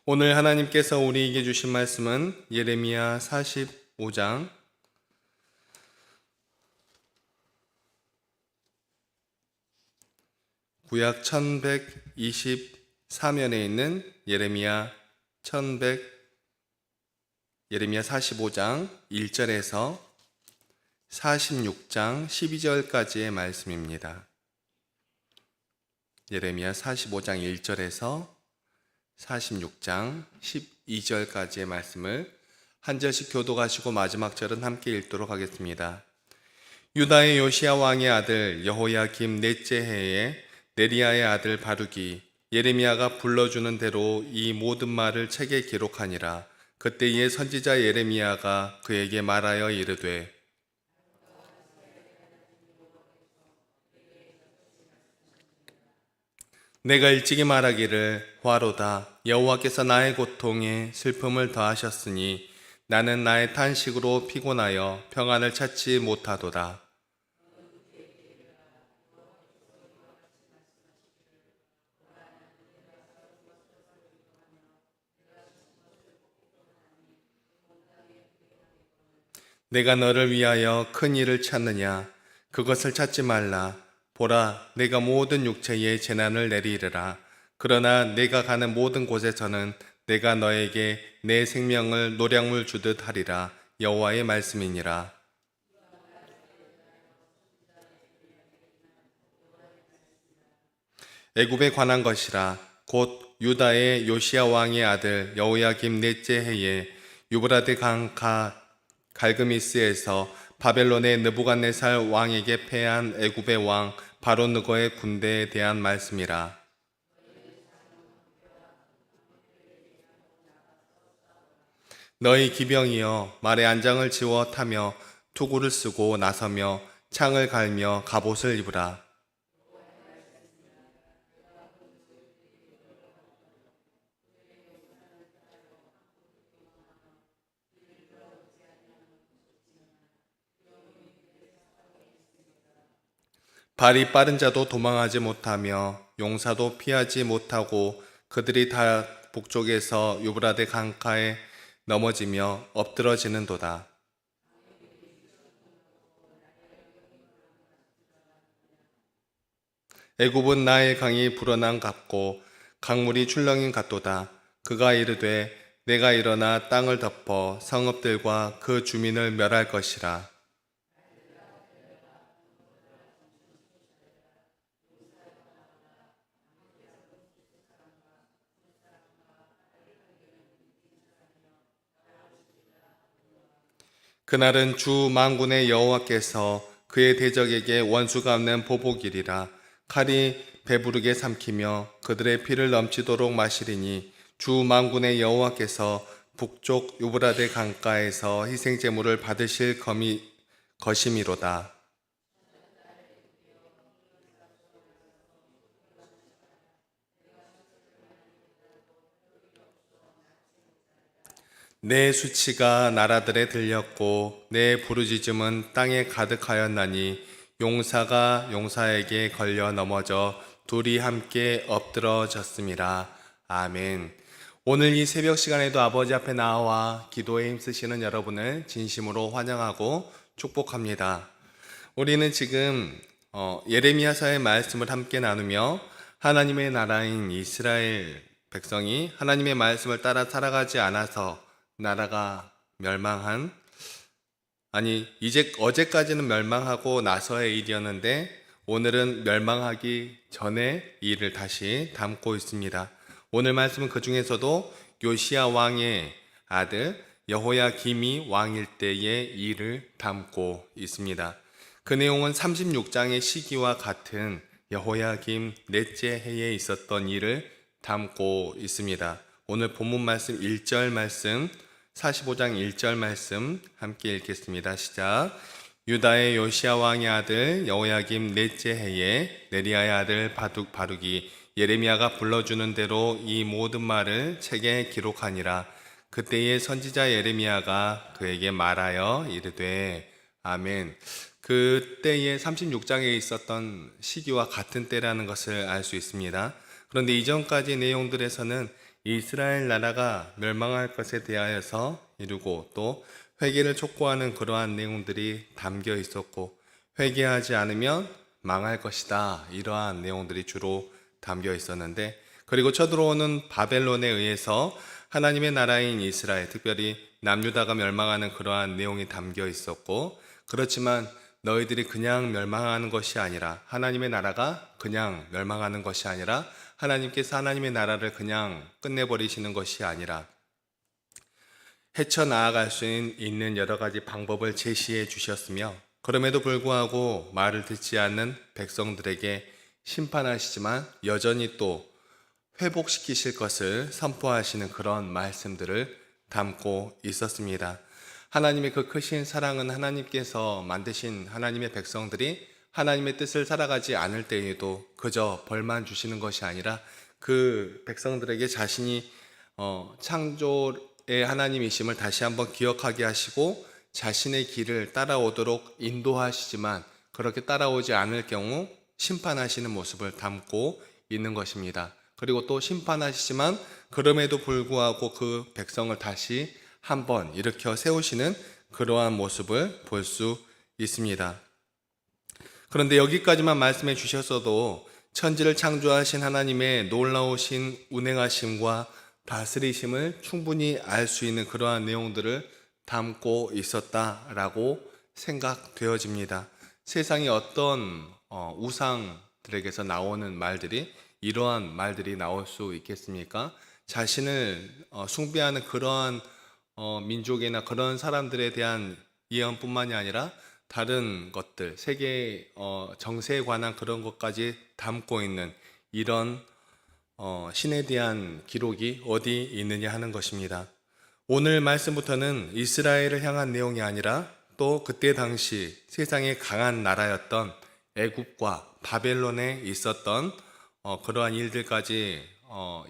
오늘 하나님께서 우리에게 주신 말씀은 예레미야 45장 구약 1124면에 있는 예레미야 45장 1절에서 46장 12절까지의 말씀입니다. 예레미야 45장 1절에서 46장 12절까지의 말씀을 한 절씩 교독하시고 마지막 절은 함께 읽도록 하겠습니다. 유다의 요시야 왕의 아들 여호야김 넷째 해에 네리야의 아들 바룩이 예레미야가 불러주는 대로 이 모든 말을 책에 기록하니라. 그때의 선지자 예레미야가 그에게 말하여 이르되 내가 일찍이 말하기를 화로다. 여호와께서 나의 고통에 슬픔을 더하셨으니 나는 나의 탄식으로 피곤하여 평안을 찾지 못하도다. 내가 너를 위하여 큰 일을 찾느냐? 그것을 찾지 말라. 보라, 내가 모든 육체에 재난을 내리리라. 그러나 내가 가는 모든 곳에서는 내가 너에게 내 생명을 노량물 주듯 하리라. 여호와의 말씀이니라. 애굽에 관한 것이라. 곧 유다의 요시야 왕의 아들 여호야김 넷째 해에 유브라데 강 갈그미스에서 바벨론의 느부갓네살 왕에게 패한 애굽의 왕 바로느고의 군대에 대한 말씀이라. 너희 기병이여 말의 안장을 지워 타며 투구를 쓰고 나서며 창을 갈며 갑옷을 입으라. 발이 빠른 자도 도망하지 못하며 용사도 피하지 못하고 그들이 다 북쪽에서 유브라데 강가에 넘어지며 엎드러지는도다. 애굽은 나의 강이 불어난 같고 강물이 출렁인 같도다. 그가 이르되 내가 일어나 땅을 덮어 성읍들과 그 주민을 멸할 것이라. 그날은 주 만군의 여호와께서 그의 대적에게 원수 갚는 보복이리라. 칼이 배부르게 삼키며 그들의 피를 넘치도록 마시리니 주 만군의 여호와께서 북쪽 유브라데 강가에서 희생 제물을 받으실 것이미로다. 내 수치가 나라들에 들렸고 내 부르짖음은 땅에 가득하였나니 용사가 용사에게 걸려 넘어져 둘이 함께 엎드러졌습니다. 아멘. 오늘 이 새벽 시간에도 아버지 앞에 나와 기도에 힘쓰시는 여러분을 진심으로 환영하고 축복합니다. 우리는 지금 예레미야서의 말씀을 함께 나누며 하나님의 나라인 이스라엘 백성이 하나님의 말씀을 따라 살아가지 않아서 나라가 멸망한, 어제까지는 멸망하고 나서의 일이었는데 오늘은 멸망하기 전의 일을 다시 담고 있습니다. 오늘 말씀은 그 중에서도 요시야 왕의 아들 여호야김이 왕일 때의 일을 담고 있습니다. 그 내용은 36장의 시기와 같은 여호야김 넷째 해에 있었던 일을 담고 있습니다. 오늘 본문 말씀 1절 말씀, 45장 1절 말씀 함께 읽겠습니다. 시작. 유다의 요시야 왕의 아들 여호야김 넷째 해에 네리야의 아들 바룩이 예레미야가 불러주는 대로 이 모든 말을 책에 기록하니라. 그때의 선지자 예레미야가 그에게 말하여 이르되 아멘. 그때의 36장에 있었던 시기와 같은 때라는 것을 알 수 있습니다. 그런데 이전까지 내용들에서는 이스라엘 나라가 멸망할 것에 대하여서 이루고 또 회개를 촉구하는 그러한 내용들이 담겨 있었고, 회개하지 않으면 망할 것이다, 이러한 내용들이 주로 담겨 있었는데, 그리고 쳐들어오는 바벨론에 의해서 하나님의 나라인 이스라엘, 특별히 남유다가 멸망하는 그러한 내용이 담겨 있었고, 그렇지만 너희들이 그냥 멸망하는 것이 아니라, 하나님의 나라가 그냥 멸망하는 것이 아니라, 하나님께서 하나님의 나라를 그냥 끝내버리시는 것이 아니라 헤쳐나아갈 수 있는 여러 가지 방법을 제시해 주셨으며, 그럼에도 불구하고 말을 듣지 않는 백성들에게 심판하시지만 여전히 또 회복시키실 것을 선포하시는 그런 말씀들을 담고 있었습니다. 하나님의 그 크신 사랑은 하나님께서 만드신 하나님의 백성들이 하나님의 뜻을 살아가지 않을 때에도 그저 벌만 주시는 것이 아니라, 그 백성들에게 자신이 창조의 하나님이심을 다시 한번 기억하게 하시고 자신의 길을 따라오도록 인도하시지만, 그렇게 따라오지 않을 경우 심판하시는 모습을 담고 있는 것입니다. 그리고 또 심판하시지만 그럼에도 불구하고 그 백성을 다시 한번 일으켜 세우시는 그러한 모습을 볼 수 있습니다. 그런데 여기까지만 말씀해 주셨어도 천지를 창조하신 하나님의 놀라우신 운행하심과 다스리심을 충분히 알 수 있는 그러한 내용들을 담고 있었다라고 생각되어집니다. 세상의 어떤 우상들에게서 나오는 말들이 이러한 말들이 나올 수 있겠습니까? 자신을 숭배하는 그러한 민족이나 그런 사람들에 대한 예언뿐만이 아니라 다른 것들, 세계 정세에 관한 그런 것까지 담고 있는 이런 신에 대한 기록이 어디 있느냐 하는 것입니다. 오늘 말씀부터는 이스라엘을 향한 내용이 아니라 또 그때 당시 세상의 강한 나라였던 애굽과 바벨론에 있었던 그러한 일들까지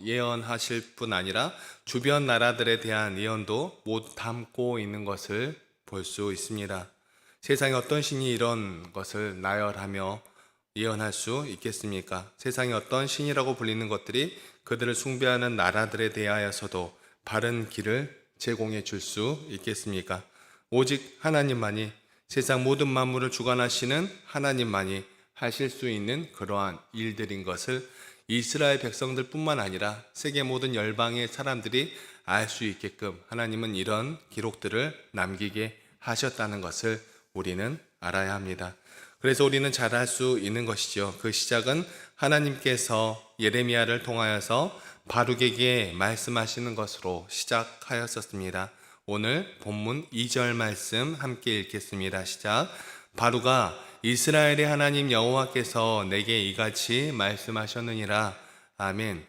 예언하실 뿐 아니라 주변 나라들에 대한 예언도 모두 담고 있는 것을 볼 수 있습니다. 세상에 어떤 신이 이런 것을 나열하며 예언할 수 있겠습니까? 세상에 어떤 신이라고 불리는 것들이 그들을 숭배하는 나라들에 대하여서도 바른 길을 제공해 줄 수 있겠습니까? 오직 하나님만이, 세상 모든 만물을 주관하시는 하나님만이 하실 수 있는 그러한 일들인 것을 이스라엘 백성들 뿐만 아니라 세계 모든 열방의 사람들이 알 수 있게끔 하나님은 이런 기록들을 남기게 하셨다는 것을 우리는 알아야 합니다. 그래서 우리는 잘 알 수 있는 것이죠. 그 시작은 하나님께서 예레미야를 통하여서 바룩에게 말씀하시는 것으로 시작하였었습니다. 오늘 본문 2절 말씀 함께 읽겠습니다. 시작. 바룩아, 이스라엘의 하나님 여호와께서 내게 이같이 말씀하셨느니라. 아멘.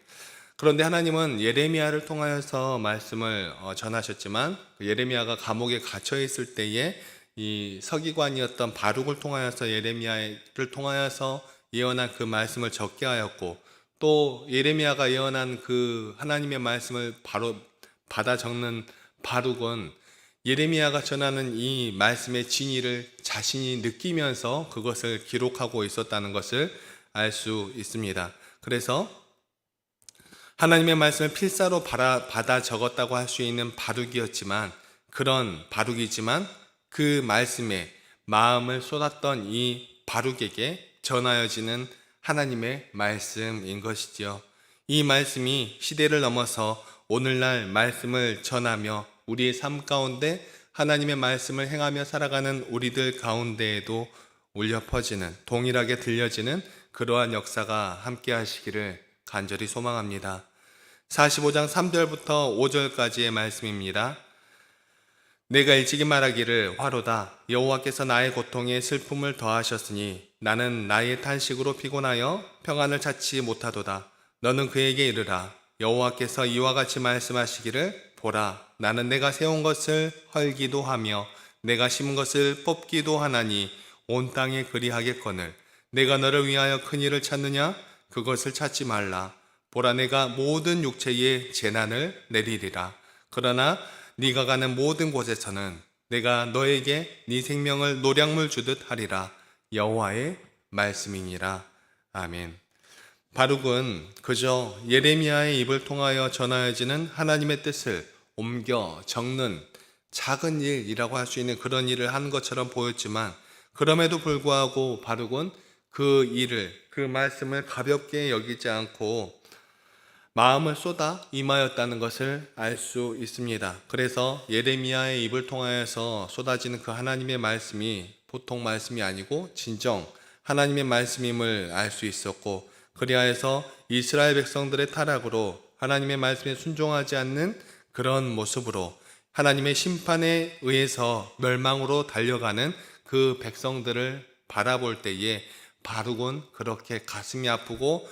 그런데 하나님은 예레미야를 통하여서 말씀을 전하셨지만, 예레미야가 감옥에 갇혀 있을 때에 이 서기관이었던 바룩을 통하여서 예레미야를 통하여서 예언한 그 말씀을 적게 하였고, 또 예레미야가 예언한 그 하나님의 말씀을 바로 받아 적는 바룩은 예레미야가 전하는 이 말씀의 진리를 자신이 느끼면서 그것을 기록하고 있었다는 것을 알 수 있습니다. 그래서 하나님의 말씀을 필사로 받아 적었다고 할 수 있는 바룩이었지만, 그런 바룩이지만 그 말씀에 마음을 쏟았던 이 바룩에게 전하여지는 하나님의 말씀인 것이지요. 이 말씀이 시대를 넘어서 오늘날 말씀을 전하며 우리의 삶 가운데 하나님의 말씀을 행하며 살아가는 우리들 가운데에도 울려 퍼지는, 동일하게 들려지는 그러한 역사가 함께 하시기를 간절히 소망합니다. 45장 3절부터 5절까지의 말씀입니다. 내가 일찍이 말하기를 화로다. 여호와께서 나의 고통에 슬픔을 더하셨으니 나는 나의 탄식으로 피곤하여 평안을 찾지 못하도다. 너는 그에게 이르라. 여호와께서 이와 같이 말씀하시기를 보라. 나는 내가 세운 것을 헐기도 하며 내가 심은 것을 뽑기도 하나니 온 땅에 그리하겠거늘. 내가 너를 위하여 큰 일을 찾느냐? 그것을 찾지 말라. 보라, 내가 모든 육체에 재난을 내리리라. 그러나 네가 가는 모든 곳에서는 내가 너에게 네 생명을 노량물 주듯 하리라. 여호와의 말씀이니라. 아멘. 바룩은 그저 예레미야의 입을 통하여 전하여지는 하나님의 뜻을 옮겨 적는 작은 일이라고 할 수 있는 그런 일을 한 것처럼 보였지만, 그럼에도 불구하고 바룩은 그 말씀을 가볍게 여기지 않고 마음을 쏟아 임하였다는 것을 알 수 있습니다. 그래서 예레미야의 입을 통하여서 쏟아지는 그 하나님의 말씀이 보통 말씀이 아니고 진정 하나님의 말씀임을 알 수 있었고, 그리하여서 이스라엘 백성들의 타락으로 하나님의 말씀에 순종하지 않는 그런 모습으로 하나님의 심판에 의해서 멸망으로 달려가는 그 백성들을 바라볼 때에 바룩은 그렇게 가슴이 아프고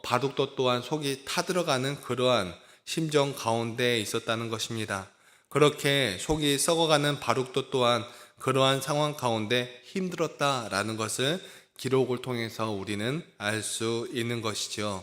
바룩도 또한 속이 타들어가는 그러한 심정 가운데 있었다는 것입니다. 그렇게 속이 썩어가는 바룩도 또한 그러한 상황 가운데 힘들었다라는 것을 기록을 통해서 우리는 알 수 있는 것이죠.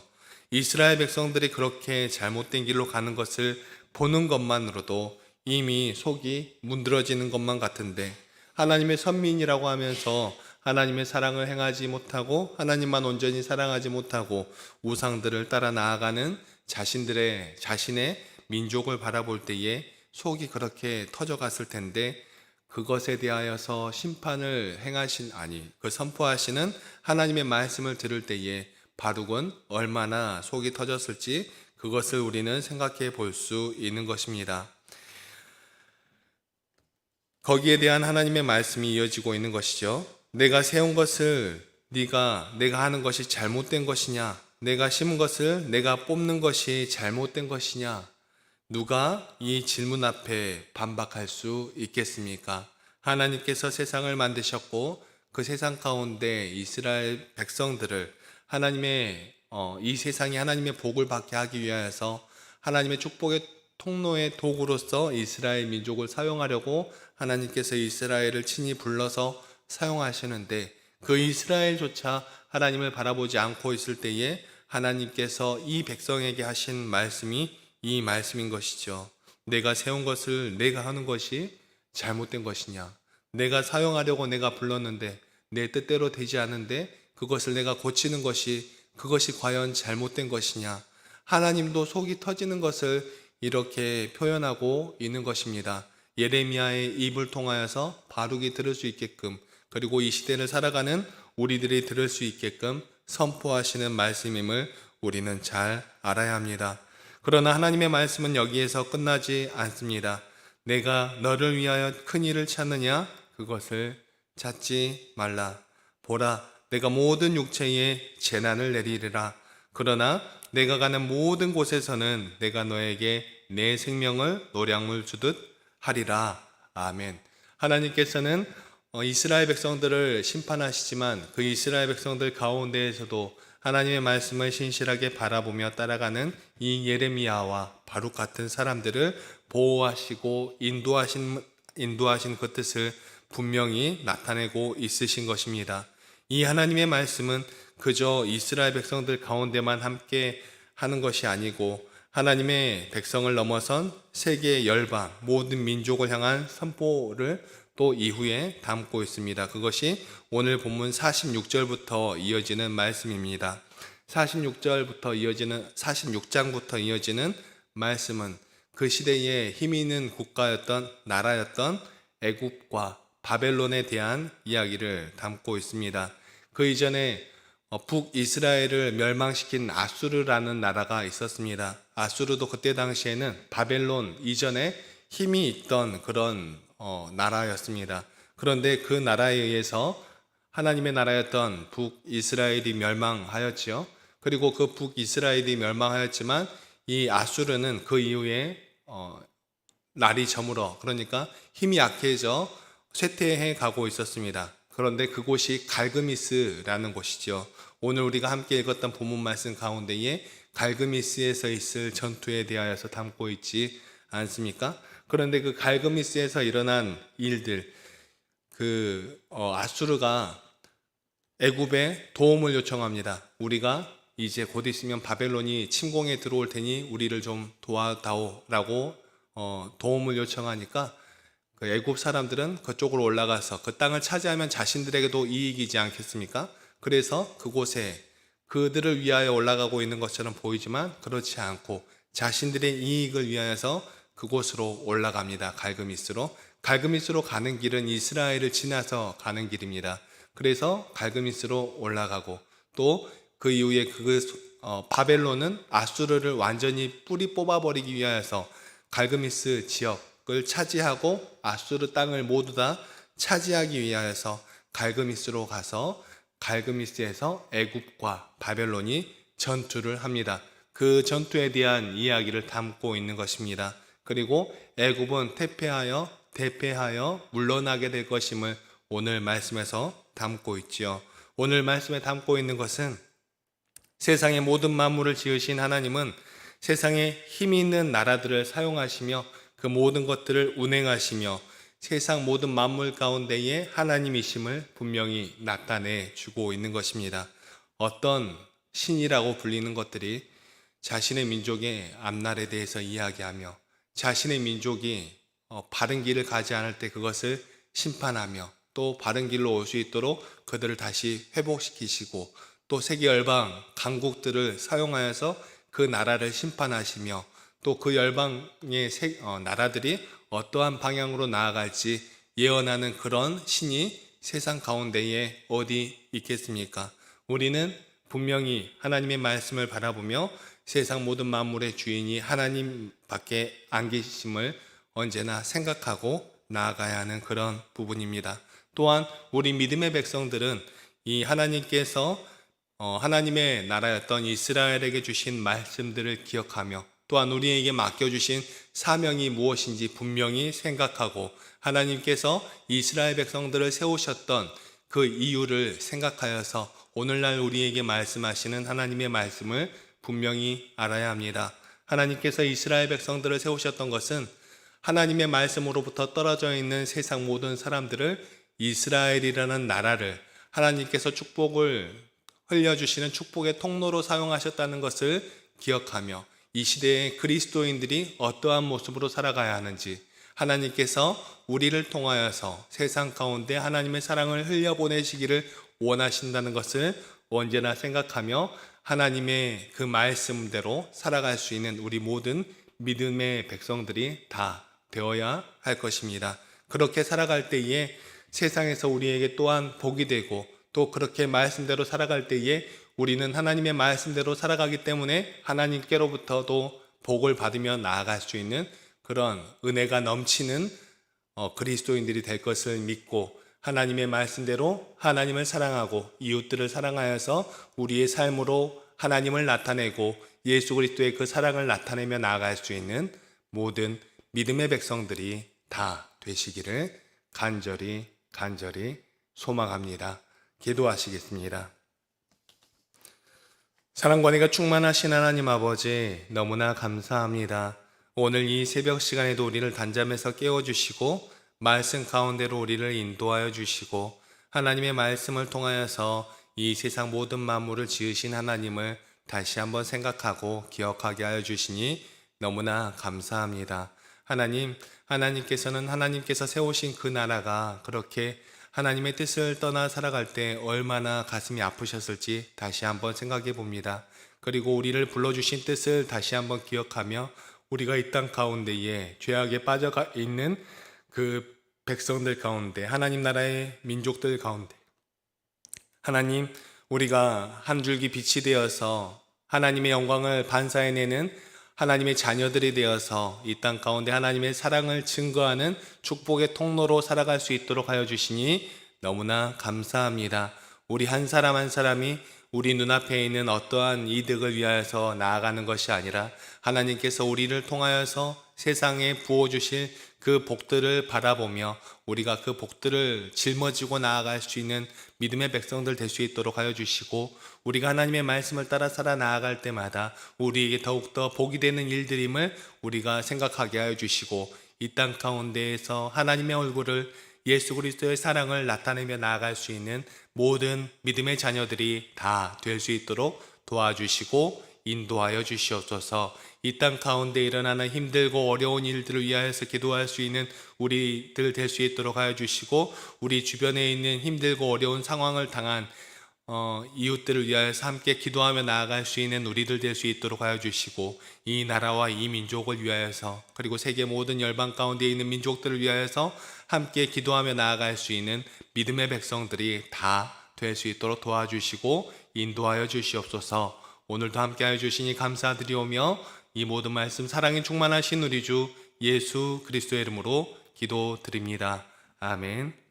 이스라엘 백성들이 그렇게 잘못된 길로 가는 것을 보는 것만으로도 이미 속이 문드러지는 것만 같은데, 하나님의 선민이라고 하면서 하나님의 사랑을 행하지 못하고 하나님만 온전히 사랑하지 못하고 우상들을 따라 나아가는 자신의 민족을 바라볼 때에 속이 그렇게 터져갔을 텐데, 그것에 대하여서 심판을 선포하시는 하나님의 말씀을 들을 때에 바룩은 얼마나 속이 터졌을지 그것을 우리는 생각해 볼 수 있는 것입니다. 거기에 대한 하나님의 말씀이 이어지고 있는 것이죠. 내가 세운 것을 내가 하는 것이 잘못된 것이냐? 내가 심은 것을 내가 뽑는 것이 잘못된 것이냐? 누가 이 질문 앞에 반박할 수 있겠습니까? 하나님께서 세상을 만드셨고 그 세상 가운데 이스라엘 백성들을 이 세상이 하나님의 복을 받게 하기 위하여서 하나님의 축복의 통로의 도구로서 이스라엘 민족을 사용하려고 하나님께서 이스라엘을 친히 불러서 사용하시는데, 그 이스라엘조차 하나님을 바라보지 않고 있을 때에 하나님께서 이 백성에게 하신 말씀이 이 말씀인 것이죠. 내가 세운 것을 내가 하는 것이 잘못된 것이냐? 내가 사용하려고 내가 불렀는데 내 뜻대로 되지 않은데 그것을 내가 고치는 그것이 과연 잘못된 것이냐? 하나님도 속이 터지는 것을 이렇게 표현하고 있는 것입니다. 예레미야의 입을 통하여서 바룩이 들을 수 있게끔, 그리고 이 시대를 살아가는 우리들이 들을 수 있게끔 선포하시는 말씀임을 우리는 잘 알아야 합니다. 그러나 하나님의 말씀은 여기에서 끝나지 않습니다. 내가 너를 위하여 큰 일을 찾느냐? 그것을 찾지 말라. 보라, 내가 모든 육체에 재난을 내리리라. 그러나 내가 가는 모든 곳에서는 내가 너에게 내 생명을 노량물 주듯 하리라. 아멘. 하나님께서는 이스라엘 백성들을 심판하시지만 그 이스라엘 백성들 가운데에서도 하나님의 말씀을 신실하게 바라보며 따라가는 이 예레미야와 바룩 같은 사람들을 보호하시고 인도하신 그 뜻을 분명히 나타내고 있으신 것입니다. 이 하나님의 말씀은 그저 이스라엘 백성들 가운데만 함께 하는 것이 아니고 하나님의 백성을 넘어선 세계 열방 모든 민족을 향한 선포를 또 이후에 담고 있습니다. 그것이 오늘 본문 46절부터 이어지는 말씀입니다. 46장부터 이어지는 말씀은 그 시대에 힘이 있는 나라였던 애굽과 바벨론에 대한 이야기를 담고 있습니다. 그 이전에 북이스라엘을 멸망시킨 아수르라는 나라가 있었습니다. 아수르도 그때 당시에는 바벨론 이전에 힘이 있던 그런 나라였습니다. 그런데 그 나라에 의해서 하나님의 나라였던 북이스라엘이 멸망하였지요. 그리고 그 북이스라엘이 멸망하였지만 이 아수르는 그 이후에 날이 저물어, 그러니까 힘이 약해져 쇠퇴해 가고 있었습니다. 그런데 그곳이 갈그미스라는 곳이죠. 오늘 우리가 함께 읽었던 본문 말씀 가운데에 갈그미스에서 있을 전투에 대하여서 담고 있지 않습니까? 그런데 그 갈그미스에서 일어난 일들, 아수르가 애굽에 도움을 요청합니다. 우리가 이제 곧 있으면 바벨론이 침공에 들어올 테니 우리를 좀 도와다오라고 도움을 요청하니까 그 애굽 사람들은 그쪽으로 올라가서 그 땅을 차지하면 자신들에게도 이익이지 않겠습니까? 그래서 그곳에 그들을 위하여 올라가고 있는 것처럼 보이지만 그렇지 않고 자신들의 이익을 위하여서 그곳으로 올라갑니다. 갈그미스로. 갈그미스로 가는 길은 이스라엘을 지나서 가는 길입니다. 그래서 갈그미스로 올라가고 또 그 이후에 바벨론은 아수르를 완전히 뿌리 뽑아버리기 위하여서 갈그미스 지역을 차지하고 아수르 땅을 모두 다 차지하기 위하여서 갈그미스로 가서 갈그미스에서 애굽과 바벨론이 전투를 합니다. 그 전투에 대한 이야기를 담고 있는 것입니다. 그리고 애굽은 대패하여 물러나게 될 것임을 오늘 말씀에서 담고 있지요. 오늘 말씀에 담고 있는 것은 세상의 모든 만물을 지으신 하나님은 세상에 힘이 있는 나라들을 사용하시며 그 모든 것들을 운행하시며 세상 모든 만물 가운데에 하나님이심을 분명히 나타내 주고 있는 것입니다. 어떤 신이라고 불리는 것들이 자신의 민족의 앞날에 대해서 이야기하며 자신의 민족이 바른 길을 가지 않을 때 그것을 심판하며 또 바른 길로 올 수 있도록 그들을 다시 회복시키시고 또 세계 열방 강국들을 사용하여서 그 나라를 심판하시며 또 그 열방의 나라들이 어떠한 방향으로 나아갈지 예언하는 그런 신이 세상 가운데에 어디 있겠습니까? 우리는 분명히 하나님의 말씀을 바라보며 세상 모든 만물의 주인이 하나님밖에 안 계심을 언제나 생각하고 나아가야 하는 그런 부분입니다. 또한 우리 믿음의 백성들은 이 하나님께서 하나님의 나라였던 이스라엘에게 주신 말씀들을 기억하며 또한 우리에게 맡겨주신 사명이 무엇인지 분명히 생각하고 하나님께서 이스라엘 백성들을 세우셨던 그 이유를 생각하여서 오늘날 우리에게 말씀하시는 하나님의 말씀을 분명히 알아야 합니다. 하나님께서 이스라엘 백성들을 세우셨던 것은 하나님의 말씀으로부터 떨어져 있는 세상 모든 사람들을 이스라엘이라는 나라를 하나님께서 축복을 흘려주시는 축복의 통로로 사용하셨다는 것을 기억하며 이 시대의 그리스도인들이 어떠한 모습으로 살아가야 하는지 하나님께서 우리를 통하여서 세상 가운데 하나님의 사랑을 흘려보내시기를 원하신다는 것을 언제나 생각하며 하나님의 그 말씀대로 살아갈 수 있는 우리 모든 믿음의 백성들이 다 되어야 할 것입니다. 그렇게 살아갈 때에 세상에서 우리에게 또한 복이 되고 또 그렇게 말씀대로 살아갈 때에 우리는 하나님의 말씀대로 살아가기 때문에 하나님께로부터도 복을 받으며 나아갈 수 있는 그런 은혜가 넘치는 그리스도인들이 될 것을 믿고 하나님의 말씀대로 하나님을 사랑하고 이웃들을 사랑하여서 우리의 삶으로 하나님을 나타내고 예수 그리스도의 그 사랑을 나타내며 나아갈 수 있는 모든 믿음의 백성들이 다 되시기를 간절히 소망합니다. 기도하시겠습니다. 사랑과 은혜가 충만하신 하나님 아버지 너무나 감사합니다. 오늘 이 새벽 시간에도 우리를 단잠에서 깨워주시고 말씀 가운데로 우리를 인도하여 주시고 하나님의 말씀을 통하여서 이 세상 모든 만물을 지으신 하나님을 다시 한번 생각하고 기억하게 하여 주시니 너무나 감사합니다. 하나님께서는 하나님께서 세우신 그 나라가 그렇게 하나님의 뜻을 떠나 살아갈 때 얼마나 가슴이 아프셨을지 다시 한번 생각해 봅니다. 그리고 우리를 불러주신 뜻을 다시 한번 기억하며 우리가 이 땅 가운데에 죄악에 빠져가 있는 그 백성들 가운데 하나님 나라의 민족들 가운데 하나님 우리가 한 줄기 빛이 되어서 하나님의 영광을 반사해내는 하나님의 자녀들이 되어서 이 땅 가운데 하나님의 사랑을 증거하는 축복의 통로로 살아갈 수 있도록 하여 주시니 너무나 감사합니다. 우리 한 사람 한 사람이 우리 눈앞에 있는 어떠한 이득을 위하여서 나아가는 것이 아니라 하나님께서 우리를 통하여서 세상에 부어주실 그 복들을 바라보며 우리가 그 복들을 짊어지고 나아갈 수 있는 믿음의 백성들 될 수 있도록 하여 주시고 우리가 하나님의 말씀을 따라 살아 나아갈 때마다 우리에게 더욱더 복이 되는 일들임을 우리가 생각하게 하여 주시고 이 땅 가운데에서 하나님의 얼굴을 예수 그리스도의 사랑을 나타내며 나아갈 수 있는 모든 믿음의 자녀들이 다 될 수 있도록 도와주시고 인도하여 주시옵소서. 이 땅 가운데 일어나는 힘들고 어려운 일들을 위하여서 기도할 수 있는 우리들 될 수 있도록 하여 주시고 우리 주변에 있는 힘들고 어려운 상황을 당한 이웃들을 위하여서 함께 기도하며 나아갈 수 있는 우리들 될 수 있도록 하여 주시고, 이 나라와 이 민족을 위하여서, 그리고 세계 모든 열방 가운데 있는 민족들을 위하여서 함께 기도하며 나아갈 수 있는 믿음의 백성들이 다 될 수 있도록 도와주시고 인도하여 주시옵소서. 오늘도 함께하여 주시니 감사드리오며 이 모든 말씀 사랑이 충만하신 우리 주 예수 그리스도의 이름으로 기도드립니다. 아멘.